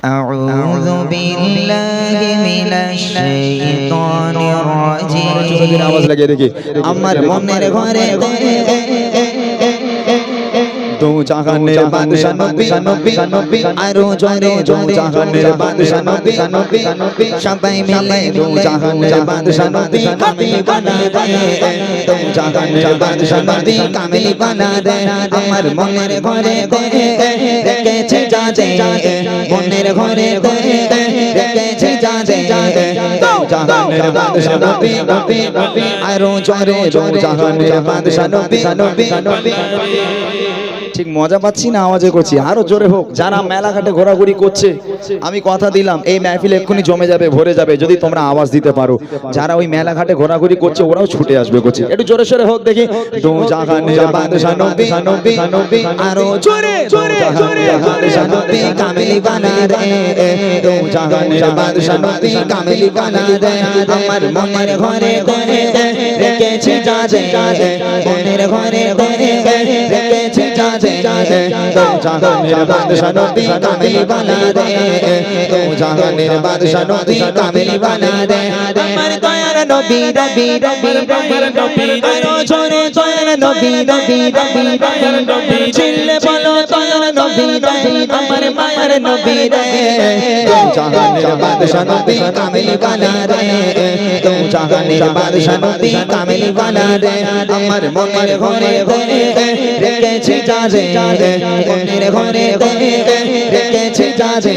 أعوذ بالله من الشيطان الرجيم आवाज लगे देखिए আমার মনের ঘরে दो জাহানের বাদশা নবী আরো জোরে दो জাহানের বাদশা নবী সবাই মিলে दो জাহানের বাদশা নবী কামিল বানা দে दो জাহানের বাদশা নবী কামিল বানা দে আমার মনের ঘরে রেখেছে যাজে মনের ঘরে রেখেছে যাজে दो জাহানের বাদশা নবী আরো জোরে दो জাহানের বাদশা নবী ঠিক মজা পাচ্ছি না আওয়াজে করছি আরো জোরে হোক যারা মেলাঘাটে ঘোরাঘুরি করছে আমি কথা দিলাম এই মাহফিল এক্ষুনি জমে যাবে ভরে যাবে যদি তোমরা আওয়াজ দিতে পারো যারা ওই মেলাঘাটে ঘোরাঘুরি করছে ওরাও ছুটে আসবে করছে একটু জোরে সোরে হোক দেখি দো জাহানের বাদশা নবী আরো জোরে জোরে জোরে বাদশা নবী কামিল বানা দে দো জাহানের বাদশা নবী কামিল বানা দে আমার মনের ঘরে রেখেছে যাজে মনের ঘরে রেখেছে যাজে দো জাহানের বাদশা নবী কামিল বানা দে দো জাহানের বাদশা নবী কামিল বানা দে আমার দয়ার নবী নবী নবী আরো জোরে দয়ার নবী নবী নবী চিল্লে বলো দয়ার নবী আমার মায়ের নবী রে দো জাহানের বাদশা নবী কামিল বানা দে দো জাহানের বাদশা নবী কামিল বানা দে আমার মনের ঘরে রেখেছে যাজে মনের ঘরে রেখেছে যাজে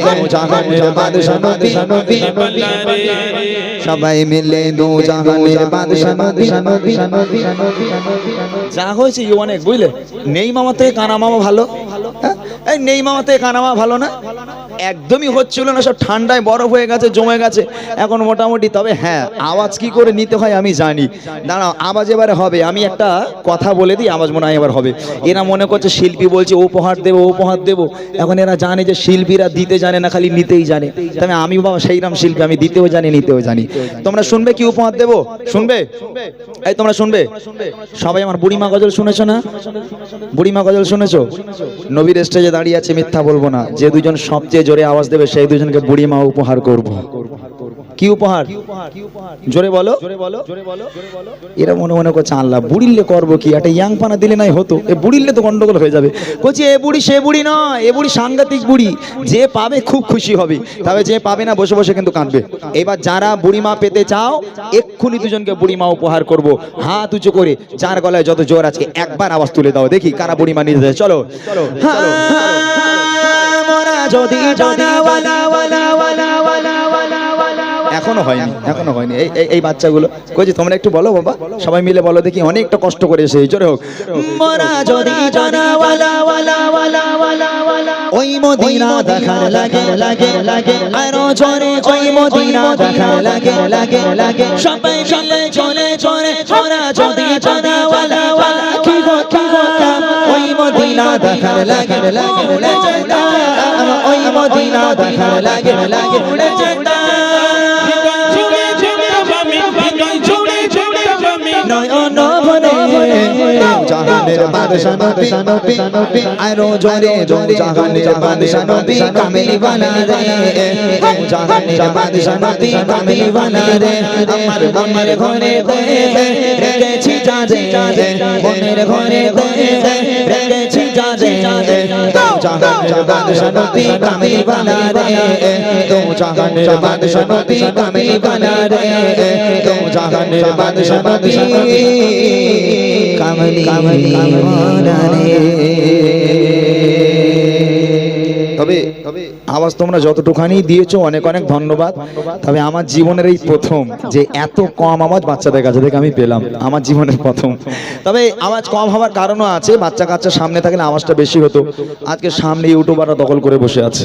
দো জাহানের বাদশা নবী সবাই মিলে দো জাহানের বাদশা নবী যা হয়েছে এই অনেক বুঝলে নেই মামা থেকে কানা মামা ভালো হ্যাঁ? এই নেই মামা থেকে কানা মামা ভালো না একদমই হচ্ছিল না সব ঠান্ডায় বরফ হয়ে গেছে জমে গেছে এখন মোটামুটি তবে হ্যাঁ আওয়াজ কি করে নিতে হয় আমি জানি দাঁড়াও আওয়াজ এবারে হবে আমি একটা কথা বলে দিই আওয়াজ মনে হয় এবার হবে এরা মনে করছে শিল্পী বলছে উপহার দেবো এখন এরা জানে যে শিল্পীরা দিতে জানে না খালি নিতেই জানে তবে আমি বাবা সেইরাম শিল্পী আমি দিতেও জানি নিতেও জানি তোমরা শুনবে কি উপহার দেবো শুনবে এই তোমরা শুনবে সবাই আমার বুড়িমা গজল শুনেছো না বুড়িমা গজল শুনেছো নবীর স্টেজে দাঁড়িয়ে আছে মিথ্যা বলবো না যে দুজন সবচেয়ে জোরে আওয়াজ দেবে সেই দুজনকে বুড়িমা উপহার করব কি উপহার জোরে বলো এরা মনে মনে করছে আল্লাহ বুড়িলে করবো কি একটা ইয়াং পানা দিলে নাই হতো এ বুড়িলে তো গন্ডগোল হয়ে যাবে বলছি এ বুড়ি সে বুড়ি নয় এ বুড়ি সাংঘাতিক বুড়ি যে পাবে খুব খুশি হবে তবে যে পাবে না বসে বসে কিন্তু কাঁদবে এবার যারা বুড়িমা পেতে চাও এক্ষুনি দুজনকে বুড়িমা উপহার করব হাত উঁচু করে যার গলায় যত জোর আছে একবার আওয়াজ তুলে দাও দেখি কারা বুড়িমা নিতে যায় চলো যদি এখনো হয়নি এই বাচ্চাগুলো কইছি তোমরা একটু বলো বাবা সবাই মিলে বলো দেখি অনেকটা কষ্ট করে এসে জোরে হোক মোরা যদি ওই মদিনা দেখার লাগে আরো জোরে ওই মদিনা দেখার লাগে সবাই মিলে চলে মোরা যদি কি গো ওই মদিনা দেখার লাগে উড়ে যেতা ওই মদিনা দেখার লাগে উড়ে যেতা জাহানের বাদশা নবী আরো জোরে জোরে জাহানের বাদশা নবী কামিল বানা দে জাহানের বাদশা নবী কামিল বানা দে আমার মনের ঘরে রেখেছি যাজে মনের ঘরে রেখেছি যাজে জাহানের বাদশা নবী কামিল বানা দে জাহানের বাদশা নবী কামিল বানা দে জাহানের বাদশা নবী কামিল বানা দে তবে আওয়াজ তোমরা যতটুখানি দিয়েছো অনেক অনেক ধন্যবাদ তবে আমার জীবনের এই প্রথম যে এত কম আওয়াজ বাচ্চাদের কাছে থেকে আমি পেলাম আমার জীবনের প্রথম তবে আওয়াজ কম হওয়ার কারণও আছে বাচ্চা কাচ্চা সামনে থাকলে আওয়াজটা বেশি হতো আজকে সামনে ইউটিউবাররা দখল করে বসে আছে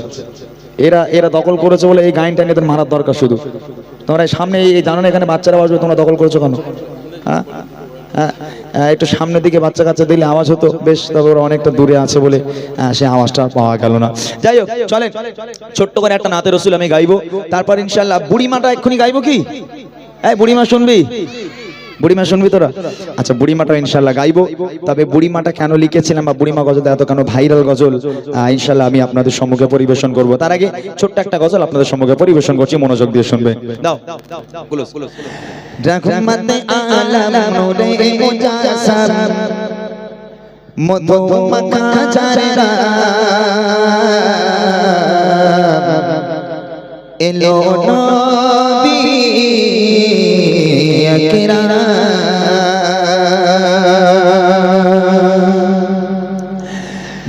এরা দখল করেছে বলে এই গাইনটা নিয়ে মারার দরকার শুধু তোমরা সামনে এই জানো না এখানে বাচ্চারা বাজবে তোমরা দখল করেছো কেন হ্যাঁ একটু সামনের দিকে বাচ্চা কাচ্চা দিলে আওয়াজ হতো বেশ তবে ওরা অনেকটা দূরে আছে বলে সে আওয়াজটা পাওয়া গেল না যাই হোক চলেন ছোট্ট করে একটা নাতে রসুল আমি গাইবো তারপর ইনশাল্লাহ বুড়িমাটা এক্ষুনি গাইবো কি এই বুড়িমা শুনবি বুড়িমা শুনবি তোরা? আচ্ছা বুড়িমাটা ইনশাল্লাহ গাইবো। তবে বুড়িমাটা কেন লিখেছিলাম বা বুড়িমা গজলটা এত কেন ভাইরাল গজল, ইনশাল্লাহ আমি আপনাদের সম্মুখে পরিবেশন করব। তার আগে ছোট্ট একটা গজল আপনাদের সম্মুখে পরিবেশন করছি, মনোযোগ দিয়ে শুনবে। দাও রহমতে আলম নূরে মুজাসসাম মধু মাখা চারা এলো নবী আকরাম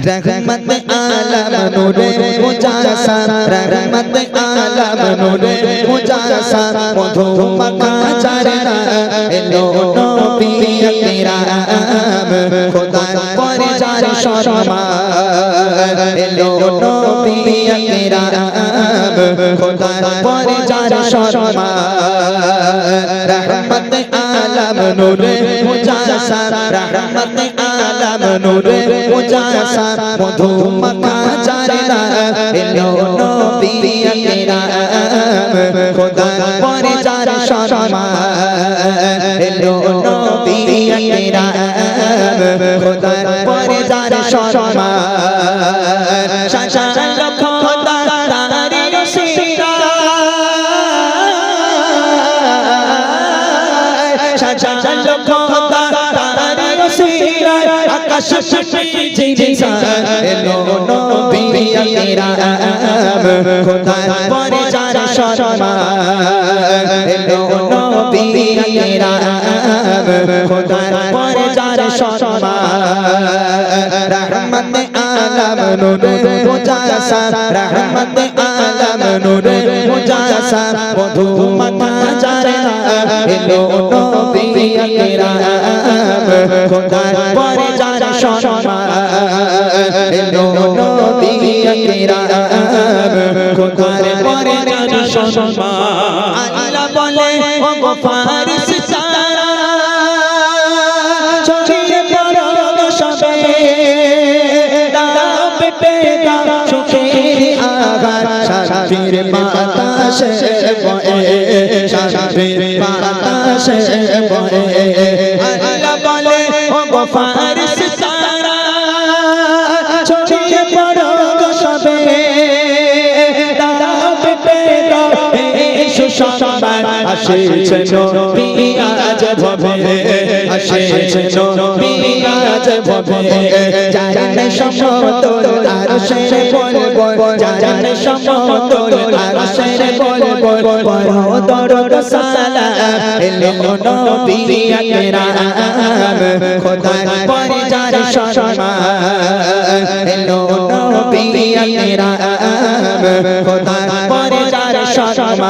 रहमत आलम नूरे मुजाससाम रहमत आलम नूरे मुजाससाम मधु मक्का चारा एलो नबी আকরাম খোদার পরে যার সম্মান এলো নবী আকরাম খোদার পরে যার সম্মান रहमत आलम नूरे मुजाससाम रहमत आलम नूरे मुजाससाम मधु मक्का चारा एलो नबी আকরাম খোদার পরে যার সম্মান এলো নবী আকরাম খোদার পরে যার সম্মান শাশা খোদা তারি রশিদা শাশা খোদা তারি রশিদা আকাশ জি এলো নবী আকরাম খোদার পরে যার সম্মান এলো নবী আকরাম খোদার পরে যার সম্মান रहमत आलम नूरे मुजाससाम रहमत आलम नूरे मुजाससाम मधु मक्का चारा एलो नबी আকরাম খোদার পরে যার সম্মান এলো নবী আকরাম খোদার পরে যার সম্মান আল্লাহ বলে ও ফারিস সারা ছড়িয়ে পড়ো সবে দাও পেটে দাও সুখের আগার শান্তির বাতাসে বয়ে শান্তির বাতাসে বয়ে আল্লাহ বলে ও ফারিস সারা ছড়িয়ে পড়ো সবে দাও পেটে দাও সুসংবাদ আসেছে নবী আজ ভবে আসেছে নবী আজ ভবে জানে সমতল আরশের বলবল জানে সমতল আরশের বলবল পড়ো দরুদ সালাম এলো নবী আকরাম খোদার পরে যার সম্মান এলো নবী আকরাম খোদার পরে যার সম্মান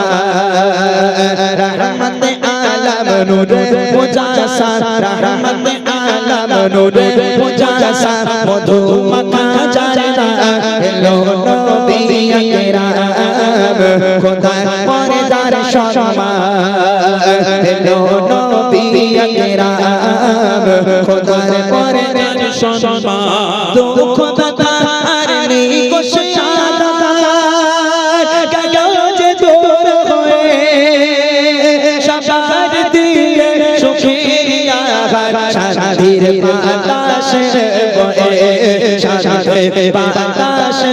रहमत आलम नूरे मुजाससाम रहमत आलम नूरे मुजाससाम मधु मक्का चारा एलो नबी আকরাম খোদার পরে যার সম্মান এলো নবী আকরাম খোদার পরে যার সম্মান দুঃখ দাতা আর নেই কোশাদা শান্তির বাতাসে বয়ে শান্তির বাতাসে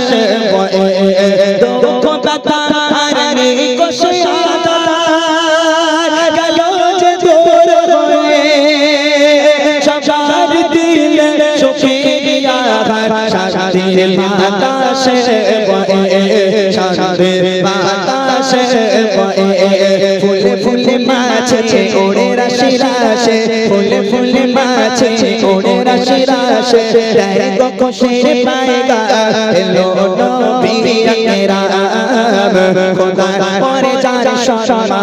বয়ে দুঃখ দাতা আর নেই কোশাদা গেল যে দূর হয়ে সবার দিলে সুখের আঘাত শান্তির বাতাসে বয়ে শান্তির বাতাসে বয়ে ফুলে ফুলে মাছে ওড়ে রাশি রাশে ফুলে ফুলে মাছে ওড়ে রাশি রাশে রে গো খুশির পায়গা এলো নবী আকরাম খোদার পরে যার সম্মান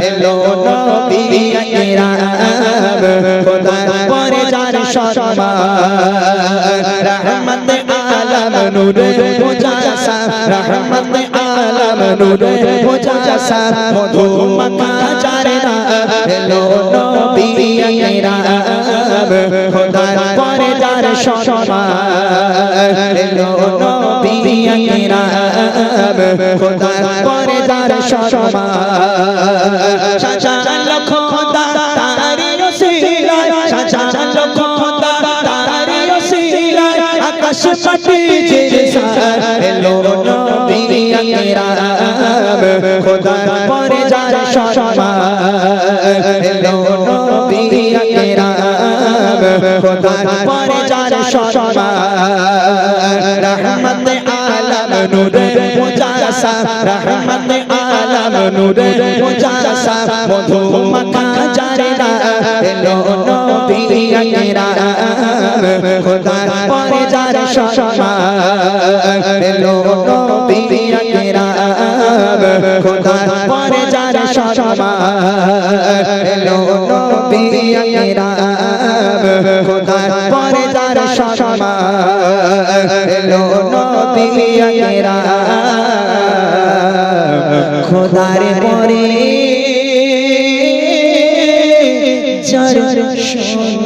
এলো নবী আকরাম খোদার পরে যার সম্মান रहमत आलम नूरे मुजाससाम रहमत आलम नूरे मुजाससाम मधु मक्का चारा एलो नबी আকরাম খোদার পরে যার সম্মান এলো নবী আকরাম খোদার পরে যার সম্মান শাশা খোদা খোদার পরে যার সম্মান রহমতে আলম নূরে মুজাসা রহমতে আলম নূরে মুজাসা মধু মাখা জারিনা এলো নবী আকরাম খোদার পরে যার সম্মান এলো নবী আকরাম খোদার পরে যার সম্মান এলো নবী আকরাম খোদার পরে যার সম্মান এলো নবী আকরাম খোদার পরে যার সম্মান